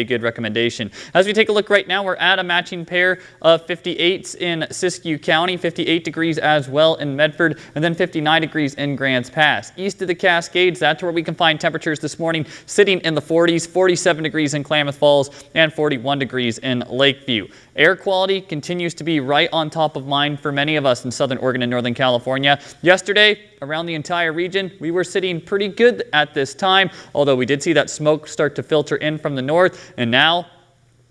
a good recommendation. As we take a look right now, we're at a matching pair of 58s in Siskiyou County, 58 degrees as well in Medford, and then 59 degrees in Grants Pass. East of the Cascades, that's where we can find temperatures this morning sitting in the 40s, 47 degrees in Klamath Falls, and 41 degrees in Lakeview. Air quality continues to be right on top of mind for many of us in Southern Oregon and Northern California. Yesterday, around the entire region, we were sitting pretty good at this time, although we did see that smoke start to filter in from the north, and now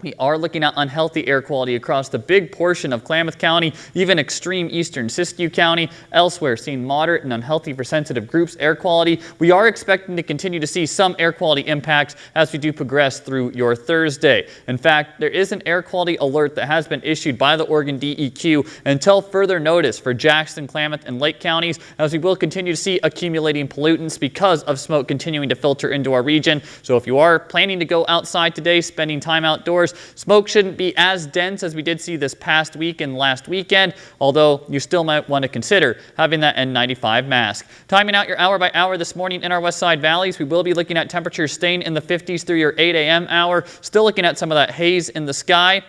we are looking at unhealthy air quality across the big portion of Klamath County, even extreme eastern Siskiyou County. Elsewhere, seeing moderate and unhealthy for sensitive groups air quality. We are expecting to continue to see some air quality impacts as we do progress through your Thursday. In fact, there is an air quality alert that has been issued by the Oregon DEQ until further notice for Jackson, Klamath, and Lake counties, as we will continue to see accumulating pollutants because of smoke continuing to filter into our region. So if you are planning to go outside today, spending time outdoors, smoke shouldn't be as dense as we did see this past week and last weekend, although you still might want to consider having that N95 mask. Timing out your hour by hour this morning in our west side valleys, we will be looking at temperatures staying in the 50s through your 8 a.m. hour. Still looking at some of that haze in the sky.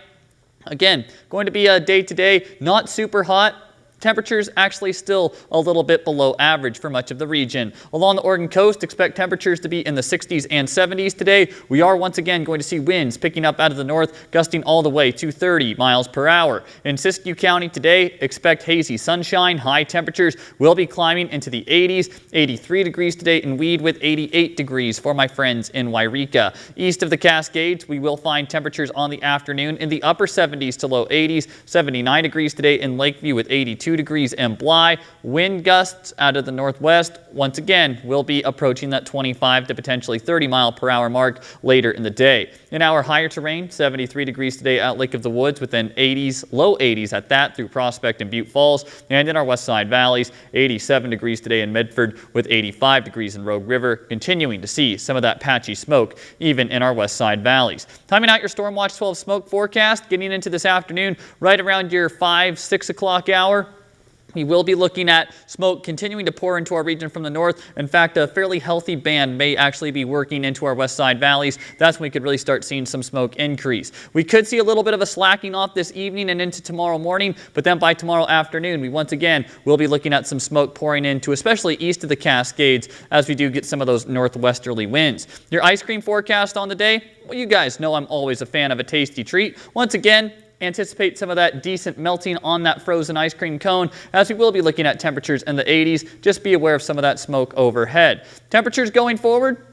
Again, going to be a day today, not super hot. Temperatures actually still a little bit below average for much of the region. Along the Oregon coast, expect temperatures to be in the 60s and 70s today. We are once again going to see winds picking up out of the north, gusting all the way to 30 miles per hour. In Siskiyou County today, expect hazy sunshine. High temperatures will be climbing into the 80s. 83 degrees today in Weed, with 88 degrees for my friends in Wairika. East of the Cascades, we will find temperatures on the afternoon in the upper 70s to low 80s. 79 degrees today in Lakeview, with 82 degrees in Bly. Wind gusts out of the northwest once again will be approaching that 25 to potentially 30 mile per hour mark later in the day. In our higher terrain, 73 degrees today at Lake of the Woods, within 80s, low 80s at that through Prospect and Butte Falls. And in our west side valleys, 87 degrees today in Medford, with 85 degrees in Rogue River. Continuing to see some of that patchy smoke even in our west side valleys. Timing out your Storm Watch 12 smoke forecast, getting into this afternoon right around your 5-6 o'clock hour. We will be looking at smoke continuing to pour into our region from the north. In fact, a fairly healthy band may actually be working into our west side valleys. That's when we could really start seeing some smoke increase. We could see a little bit of a slacking off this evening and into tomorrow morning, but then by tomorrow afternoon, we once again will be looking at some smoke pouring into, especially east of the Cascades, as we do get some of those northwesterly winds. Your ice cream forecast on the day? Well, you guys know I'm always a fan of a tasty treat. Once again, anticipate some of that decent melting on that frozen ice cream cone, as we will be looking at temperatures in the 80s. Just be aware of some of that smoke overhead. Temperatures going forward,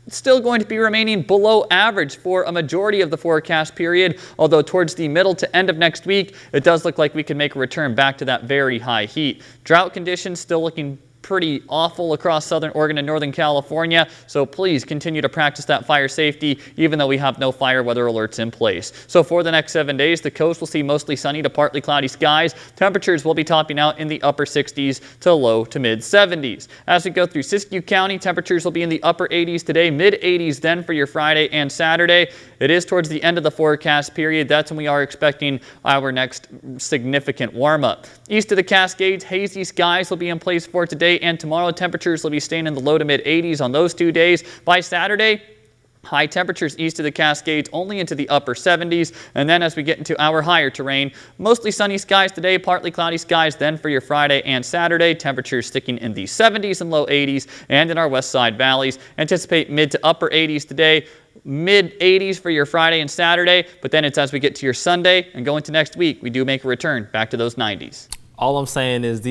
still going to be remaining below average for a majority of the forecast period, although towards the middle to end of next week, it does look like we can make a return back to that very high heat. Drought conditions still looking pretty awful across Southern Oregon and Northern California, so please continue to practice that fire safety even though we have no fire weather alerts in place. So for the next 7 days, the coast will see mostly sunny to partly cloudy skies. Temperatures will be topping out in the upper 60s to low to mid 70s. As we go through Siskiyou County, temperatures will be in the upper 80s today, mid 80s then for your Friday and Saturday. It is towards the end of the forecast period. That's when we are expecting our next significant warm up. East of the Cascades, hazy skies will be in place for today and tomorrow. Temperatures will be staying in the low to mid 80s on those 2 days. By Saturday, high temperatures east of the Cascades only into the upper 70s. And then as we get into our higher terrain, mostly sunny skies today, partly cloudy skies then for your Friday and Saturday. Temperatures sticking in the 70s and low 80s. And in our west side valleys, anticipate mid to upper 80s today, mid 80s for your Friday and Saturday. But then it's as we get to your Sunday and go into next week, we do make a return back to those 90s. All I'm saying is